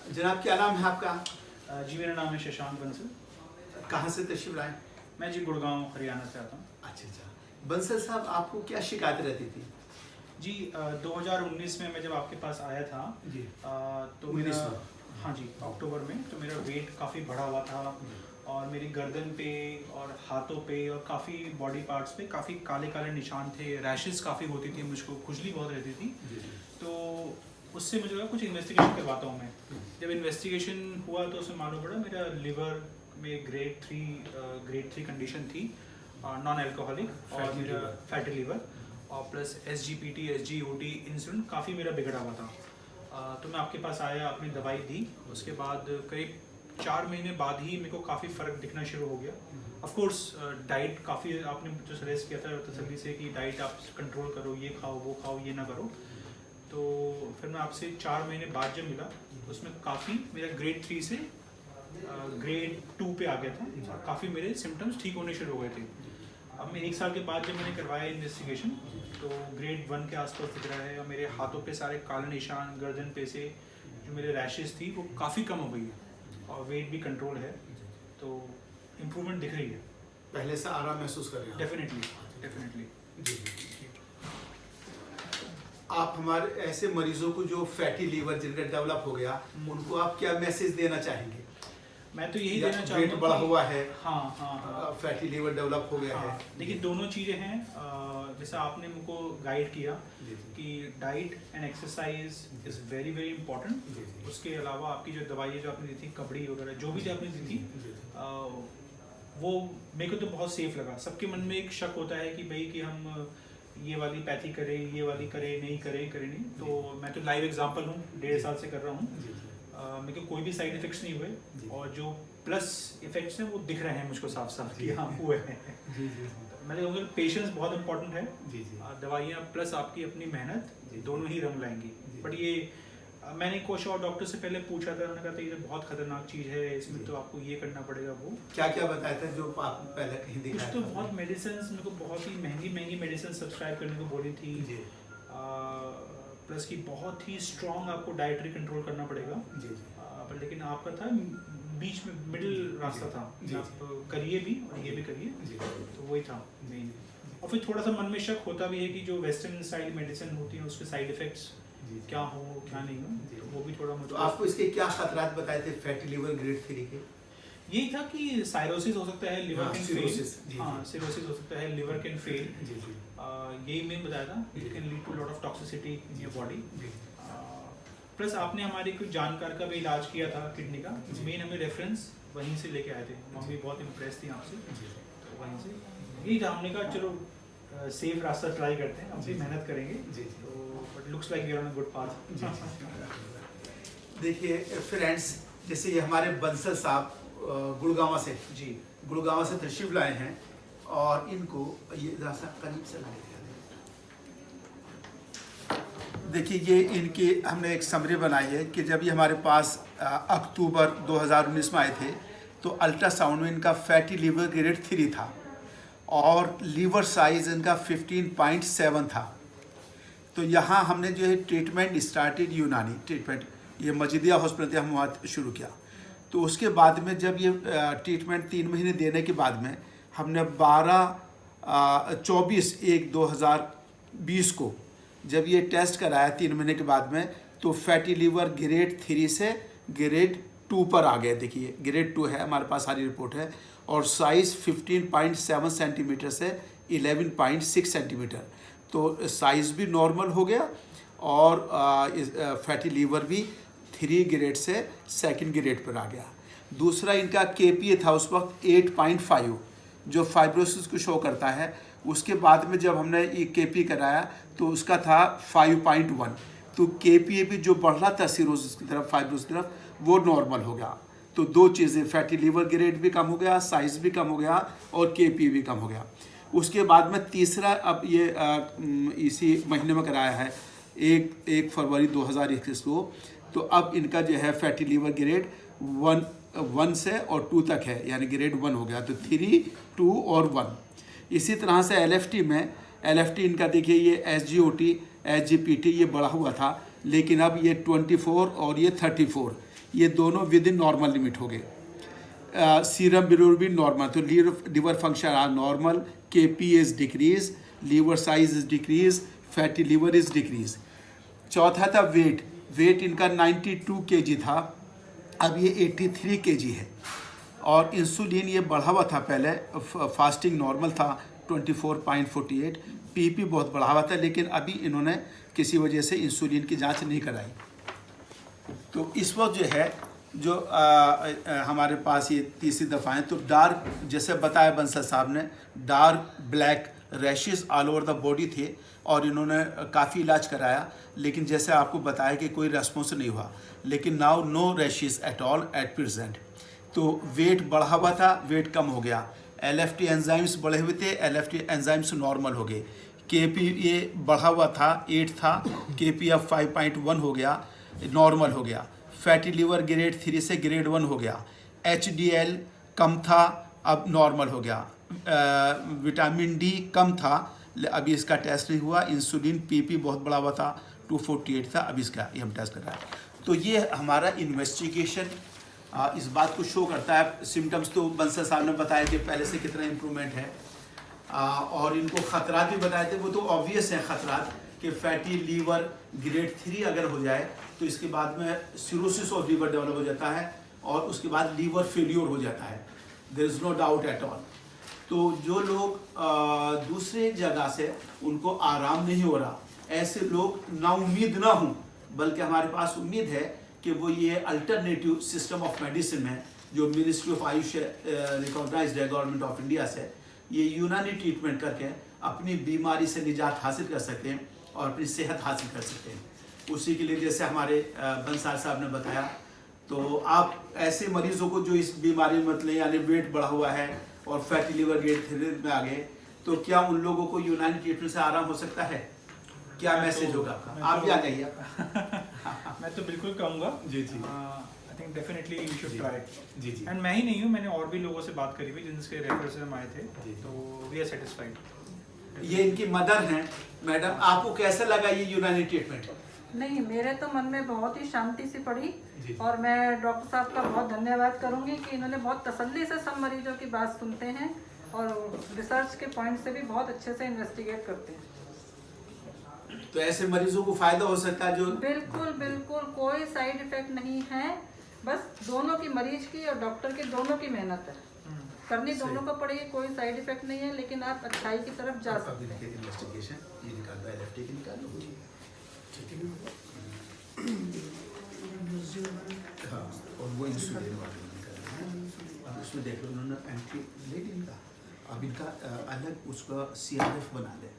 जनाब क्या नाम है आपका? जी मेरा नाम है शशांक बंसल। कहाँ से तशरीफ लाए? मैं जी गुड़गांव हरियाणा से आता हूँ। अच्छा, बंसल साहब आपको क्या शिकायत रहती थी? जी 2019 में मैं जब आपके पास आया था जी तो 19 मेरा, में। हाँ जी अक्टूबर में, तो मेरा वेट काफ़ी बढ़ा हुआ था और मेरी गर्दन पे और हाथों पे और काफ़ी बॉडी पार्ट्स पे काफ़ी काले काले निशान थे, रैशेस काफ़ी होती थी, मुझको खुजली बहुत रहती थी। जी जी तो उससे मुझे लगा कुछ इन्वेस्टिगेशन करवाता हूँ मैं। जब इन्वेस्टिगेशन हुआ तो उसमें मालूम पड़ा मेरा लिवर में ग्रेड 3 कंडीशन थी, नॉन अल्कोहलिक, और Fatty मेरा liver। फैटी लीवर और प्लस SGPT SGOT इंसुलिन काफ़ी मेरा बिगड़ा हुआ था। तो मैं आपके पास आया, आपने दवाई दी, उसके बाद करीब 4 महीने बाद ही मेरे को काफ़ी फ़र्क दिखना शुरू हो गया। ऑफ कोर्स डाइट काफ़ी आपने जो सजेस्ट किया था तसल्ली से कि डाइट आप कंट्रोल करो, ये खाओ वो खाओ ये ना करो। तो फिर मैं आपसे 4 महीने बाद जब मिला उसमें काफ़ी मेरा ग्रेड 3 से ग्रेड 2 पे आ गया था और काफ़ी मेरे सिम्टम्स ठीक होने शुरू हो गए थे। अब मैं 1 साल के बाद जब मैंने करवाया इन्वेस्टिगेशन तो ग्रेड 1 के आसपास दिख रहा है और मेरे हाथों पे सारे काले निशान, गर्दन पे से जो मेरे रैशेस थी वो काफ़ी कम हो गई है और वेट भी कंट्रोल है, तो इम्प्रूवमेंट दिख रही है। पहले से आराम महसूस कर रहे हैं? डेफिनेटली। जी जी। आप हमारे ऐसे मरीजों को जो फैटी लीवर जिनका डेवलप हो गया उनको आप क्या मैसेज देना चाहेंगे? मैं तो यही देना चाहूँगा, वेट बढ़ा हुआ है, हाँ, फैटी लीवर डेवलप हो गया है। देखिए दोनों चीज़ें हैं। जैसे आपने मुझको गाइड किया कि diet and exercise is very very important. उसके अलावा आपकी जो दवाइयाँ जो आपने दी थी, कबड़ी वगैरह जो भी आपने दी थी, वो मेरे को तो बहुत सेफ लगा। सबके मन में एक शक होता है कि भाई कि हम ये वाली पैथी करें, ये वाली करें नहीं, तो मैं तो लाइव एग्जांपल हूँ, 1.5 साल से कर रहा हूँ। मेरे को कोई भी साइड इफेक्ट्स नहीं हुए और जो प्लस इफेक्ट्स हैं वो दिख रहे हैं मुझको साफ साफ कि हाँ हुए हैं। मैंने कहूँगा पेशेंस बहुत इंपॉर्टेंट है। दवाइयाँ प्लस आपकी अपनी मेहनत दोनों ही रंग लाएंगी। बट ये मैंने कुछ और डॉक्टर से पहले पूछा था, उन्होंने कहा था ये बहुत खतरनाक चीज़ है, इसमें तो आपको ये करना पड़ेगा। वो क्या क्या बताया था जो आप पहले कहीं दिखाया कुछ तो था? बहुत मेडिसिन मेरे को बहुत ही महंगी मेडिसिन सब्सक्राइब करने को बोली थी, प्लस की बहुत ही स्ट्रॉन्ग आपको डाइटरी कंट्रोल करना पड़ेगा। पर लेकिन आपका था बीच में मिडिल रास्ता था, आप करिए भी और ये भी करिए, तो वही था मेन। और फिर थोड़ा सा मन में शक होता भी है कि जो वेस्टर्न स्टाइल मेडिसिन होती है उसके साइड इफेक्ट्स क्या हो क्या नहीं हो, तो वो भी थोड़ा मुझे। तो आपको इसके क्या खतरात बताए थे फैटी लीवर ग्रेड 3 के? यही था कि साइरोसिस हो सकता है, लिवर कैन फेल। हाँ, सिरोसिस हो सकता है, लिवर कैन फेल। यही मैंने बताया था, it can lead to lot of toxicity in your body. Plus आपने हमारे कुछ जानकार का भी इलाज किया था किडनी का, मेन हमें रेफरेंस वहीं से लेके आए थे, मम्मी बहुत इम्प्रेस थी आपसे, तो वहीं से यही था। हमने कहा चलो सेफ रास्ता ट्राई करते हैं, हम भी मेहनत करेंगे, तो but looks like we are on a good path. देखिए फ्रेंड्स, जैसे ये हमारे बंसल साहब गुड़गांव से तशरीफ लाए हैं और इनको ये रास्ता करीब से लाए। देखिए ये इनकी हमने एक समरी बनाई है कि जब ये हमारे पास अक्टूबर 2019 में आए थे तो अल्ट्रासाउंड में इनका फैटी लीवर ग्रेड 3 था और लीवर साइज इनका 15.7 था। तो यहाँ हमने जो है ट्रीटमेंट स्टार्टेड, यूनानी ट्रीटमेंट, ये मजिदिया हॉस्पिटल हम वहाँ शुरू किया। तो उसके बाद में जब ये ट्रीटमेंट 3 महीने देने के बाद में हमने 24/1/2020 को जब ये टेस्ट कराया 3 महीने के बाद में, तो फैटी लीवर ग्रेड 3 से ग्रेड 2 पर आ गया। देखिए ग्रेड 2 है, हमारे पास सारी रिपोर्ट है, और साइज़ 15.7 सेंटीमीटर से 11.6 सेंटीमीटर, तो साइज़ भी नॉर्मल हो गया और फैटी लीवर भी 3 ग्रेड से 2nd ग्रेड पर आ गया। दूसरा इनका KPA था उस वक्त 8.5, जो फाइब्रोसिस को शो करता है। उसके बाद में जब हमने ये KPA कराया तो उसका था 5.1, तो KPA भी जो बढ़ रहा था सिरोसिस की तरफ, फाइब्रोसिस की तरफ, वो नॉर्मल हो गया। तो दो चीज़ें, फैटी लीवर ग्रेड भी कम हो गया, साइज़ भी कम हो गया और KPA भी कम हो गया। उसके बाद में तीसरा अब ये इसी महीने में कराया है 1 फरवरी 2021 को, तो अब इनका जो है फैटी लीवर ग्रेड 1 से और 2 तक है, यानी ग्रेड 1 हो गया, तो 3, 2 और 1। इसी तरह से LFT इनका देखिए, ये SGOT SGPT ये बढ़ा हुआ था, लेकिन अब ये 24 और ये 34, ये दोनों विद इन नॉर्मल लिमिट हो गए। सीरम बिलिरुबिन नॉर्मल, तो liver function are normal, KP is decrease, liver size is decrease, fatty liver is decrease. चौथा था वेट, वेट इनका 92 kg था, अब ये 83 kg है। और इंसुलिन ये बढ़ा हुआ था, पहले फास्टिंग नॉर्मल था 24.48, पीपी बहुत बढ़ा हुआ था, लेकिन अभी इन्होंने किसी वजह से इंसुलिन की जांच नहीं कराई। तो इस वक्त जो है जो हमारे पास ये तीसरी दफ़ा है, तो डार्क, जैसे बताया बंसल साहब ने, dark black rashes all over the body थे और इन्होंने काफ़ी इलाज कराया, लेकिन जैसे आपको बताया कि कोई रेस्पॉन्स नहीं हुआ। लेकिन now no rashes at all at present. तो वेट बढ़ा हुआ था, वेट कम हो गया। LFT एंजाइम्स बढ़े हुए थे, LFT एंजाइम्स नॉर्मल हो गए। KP ये बढ़ा हुआ था, 8 था, KP अब 5.1 हो गया, नॉर्मल हो गया। फैटी लिवर ग्रेड 3 से ग्रेड 1 हो गया। HDL कम था, अब नॉर्मल हो गया। विटामिन डी कम था, अभी इसका टेस्ट नहीं हुआ। इंसुलिन PP बहुत बड़ा हुआ था, 248 था, अभी इसका ये हम टेस्ट कर रहे हैं। तो ये हमारा इन्वेस्टिगेशन इस बात को शो करता है। सिम्टम्स तो बंसल साहब ने बताया कि पहले से कितना इम्प्रूवमेंट है, और इनको ख़तरात भी बताए थे, वो तो ऑब्वियस है ख़तरात कि फैटी लीवर ग्रेड 3 अगर हो जाए तो इसके बाद में सिरोसिस ऑफ लीवर डेवलप हो जाता है और उसके बाद लीवर फेल्योर हो जाता है, there is no doubt at all. तो जो लोग दूसरे जगह से उनको आराम नहीं हो रहा, ऐसे लोग ना उम्मीद ना हों, बल्कि हमारे पास उम्मीद है कि वो ये अल्टरनेटिव सिस्टम ऑफ मेडिसिन है जो मिनिस्ट्री ऑफ आयुष रिकॉग्नाइज्ड है गवर्नमेंट ऑफ इंडिया से, ये यूनानी ट्रीटमेंट करके अपनी बीमारी से निजात हासिल कर सकते हैं और अपनी सेहत हासिल कर सकते हैं। उसी के लिए जैसे हमारे बंसाल साहब ने बताया, तो आप ऐसे मरीजों को जो इस बीमारी में मतलब यानी वेट बढ़ा हुआ है और फैटी लिवर ग्रेड 3 में आ गए, तो क्या उन लोगों को यूनानी ट्रीटमेंट से आराम हो सकता है? क्या मैसेज होगा आपका? आप भी आ जाइए। मैं तो बिल्कुल कहूँगा जी जी, I think definitely you should try. जी जी, एंड मैं ही नहीं हूँ, मैंने और भी लोगों से बात करी हुई जिनके रेफर से हम आए थे, जी। तो वी आर सेटिस्फाइड। ये इनकी मदर हैं। मैडम, आपको कैसा लगा ये यूनानी ट्रीटमेंट? नहीं, मेरे तो मन में बहुत ही शांति सी पड़ी जी। और मैं डॉक्टर साहब का बहुत धन्यवाद करूंगी कि इन्होंने बहुत तसल्ली से सब मरीजों की बात सुनते हैं और रिसर्च के पॉइंट से भी बहुत अच्छे से इन्वेस्टिगेट करते हैं। तो ऐसे मरीजों को फायदा हो सकता है जो बिल्कुल बिल्कुल कोई साइड इफेक्ट नहीं है, बस दोनों की, मरीज की और डॉक्टर की, दोनों की मेहनत है, करनी दोनों को पड़ेगी, कोई साइड इफेक्ट नहीं है, लेकिन आप अच्छाई की तरफ जा सकते हैं। इन्वेस्टिगेशन ये निकाल दो, LFT की निकाल लो, ठीक है। हाँ, और वो इंसुलिन वाले निकाल हैं। अब उसमें देख लो, उन्होंने एंटी नहीं इनका, अब इनका अलग उसका CRF बना ले।